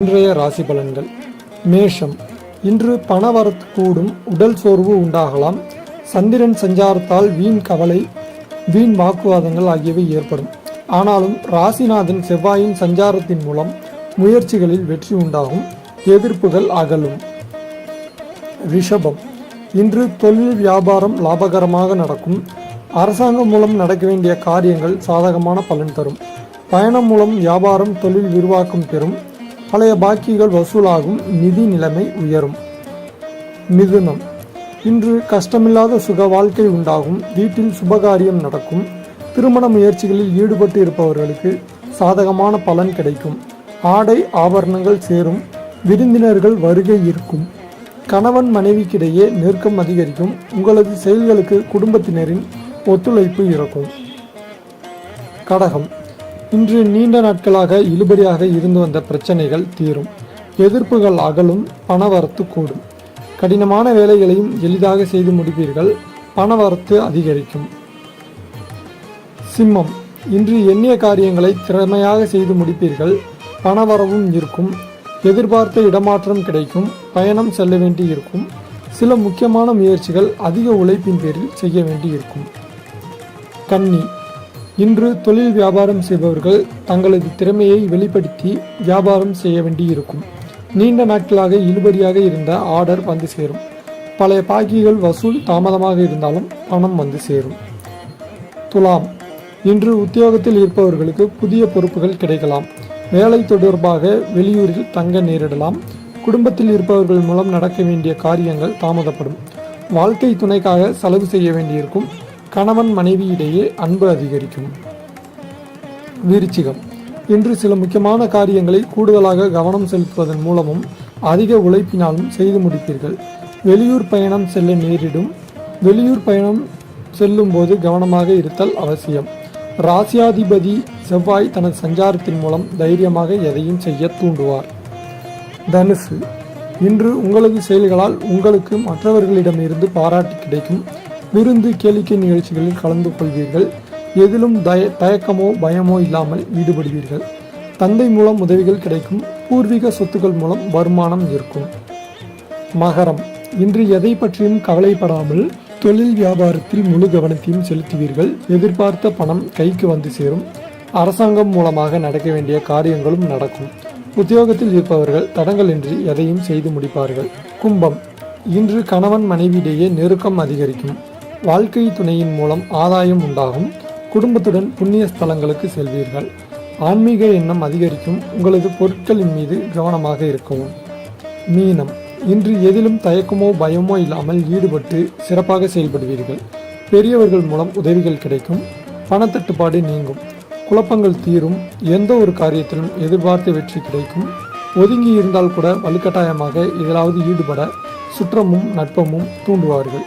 இன்றைய ராசி பலன்கள். மேஷம். இன்று பணவரத்து கூடும், உடல் சோர்வு உண்டாகலாம். சந்திரன் சஞ்சாரத்தால் வீண் கவலை, வீண் வாக்குவாதங்கள் ஆகியவை ஏற்படும். ஆனாலும் ராசிநாதன் செவ்வாயின் சஞ்சாரத்தின் மூலம் முயற்சிகளில் வெற்றி உண்டாகும், எதிர்ப்புகள் அகலும். ரிஷபம். இன்று தொழில் வியாபாரம் லாபகரமாக நடக்கும். அரசாங்கம் மூலம் நடக்க வேண்டிய காரியங்கள் சாதகமான பலன் தரும். பயணம் மூலம் வியாபாரம் தொழில் விரிவாக்கம் பெறும். பழைய பாக்கிகள் வசூலாகும், நிதி நிலைமை உயரும். மிதுனம். இன்று கஷ்டமில்லாத சுக வாழ்க்கை உண்டாகும். வீட்டில் சுபகாரியம் நடக்கும். திருமண முயற்சிகளில் ஈடுபட்டு இருப்பவர்களுக்கு சாதகமான பலன் கிடைக்கும். ஆடை ஆபரணங்கள் சேரும். விருந்தினர்கள் வருகை இருக்கும். கணவன் மனைவிக்கிடையே நெருக்கம் அதிகரிக்கும். உங்களது செயல்களுக்கு குடும்பத்தினரின் ஒத்துழைப்பு இருக்கும். கடகம். இன்று நீண்ட நாட்களாக இழுபறியாக இருந்து வந்த பிரச்சனைகள் தீரும். எதிர்ப்புகள் அகலும், பணவரத்து கூடும். கடினமான வேலைகளையும் எளிதாக செய்து முடிப்பீர்கள். பணவரத்து அதிகரிக்கும். சிம்மம். இன்று எண்ணிய காரியங்களை திறமையாக செய்து முடிப்பீர்கள். பணவரவும் இருக்கும். எதிர்பார்த்த இடமாற்றம் கிடைக்கும். பயணம் செல்ல வேண்டி இருக்கும். சில முக்கியமான முயற்சிகள் அதிக உழைப்பின் பேரில் செய்ய வேண்டி இருக்கும். கன்னி. இன்று தொழில் வியாபாரம் செய்பவர்கள் தங்களது திறமையை வெளிப்படுத்தி வியாபாரம் செய்ய வேண்டியிருக்கும். நீண்ட நாட்களாக இழுபறியாக இருந்த ஆர்டர் வந்து சேரும். பழைய பாக்கிகள் வசூல் தாமதமாக இருந்தாலும் பணம் வந்து சேரும். துலாம். இன்று உத்தியோகத்தில் இருப்பவர்களுக்கு புதிய பொறுப்புகள் கிடைக்கலாம். வேலை தொடர்பாக வெளியூரில் தங்க நேரிடலாம். குடும்பத்தில் இருப்பவர்கள் மூலம் நடக்க வேண்டிய காரியங்கள் தாமதப்படும். வாழ்க்கை துணைக்காக செலவு செய்ய வேண்டியிருக்கும். கணவன் மனைவியிடையே அன்பு அதிகரிக்கும். விருச்சிகம். இன்று சில முக்கியமான காரியங்களை கூடுதலாக கவனம் செலுத்துவதன் மூலமும் அதிக உழைப்பினாலும் செய்து முடிப்பீர்கள். வெளியூர் பயணம் செல்ல நேரிடும். வெளியூர் பயணம் செல்லும் போது கவனமாக இருத்தல் அவசியம். ராசியாதிபதி செவ்வாய் தனது சஞ்சாரத்தின் மூலம் தைரியமாக எதையும் செய்ய தூண்டுவார். தனுசு. இன்று உங்களது செயல்களால் உங்களுக்கு மற்றவர்களிடமிருந்து பாராட்டு கிடைக்கும். விருந்து கேளிக்கை நிகழ்ச்சிகளில் கலந்து கொள்வீர்கள். எதிலும் தயக்கமோ பயமோ இல்லாமல் ஈடுபடுவீர்கள். தந்தை மூலம் உதவிகள் கிடைக்கும். பூர்வீக சொத்துக்கள் மூலம் வருமானம் இருக்கும். மகரம். இன்று எதை பற்றியும் கவலைப்படாமல் தொழில் வியாபாரத்தில் முழு கவனத்தையும் செலுத்துவீர்கள். எதிர்பார்த்த பணம் கைக்கு வந்து சேரும். அரசாங்கம் மூலமாக நடக்க வேண்டிய காரியங்களும் நடக்கும். உத்தியோகத்தில் இருப்பவர்கள் தடங்களின்றி எதையும் செய்து முடிப்பார்கள். கும்பம். இன்று கணவன் மனைவியிடையே நெருக்கம் அதிகரிக்கும். வாழ்க்கை துணையின் மூலம் ஆதாயம் உண்டாகும். குடும்பத்துடன் புண்ணிய ஸ்தலங்களுக்கு செல்வீர்கள். ஆன்மீக எண்ணம் அதிகரிக்கும். உங்களது பொருட்களின் மீது கவனமாக இருக்கவும். மீனம். இன்று எதிலும் தயக்கமோ பயமோ இல்லாமல் ஈடுபட்டு சிறப்பாக செயல்படுவீர்கள். பெரியவர்கள் மூலம் உதவிகள் கிடைக்கும். பணத்தட்டுப்பாடு நீங்கும். குழப்பங்கள் தீரும். எந்த ஒரு காரியத்திலும் எதிர்பார்த்த வெற்றி கிடைக்கும். ஒதுங்கி இருந்தால் கூட வலுக்கட்டாயமாக எதிலாவது ஈடுபட சுற்றமும் நட்பமும் தூண்டுவார்கள்.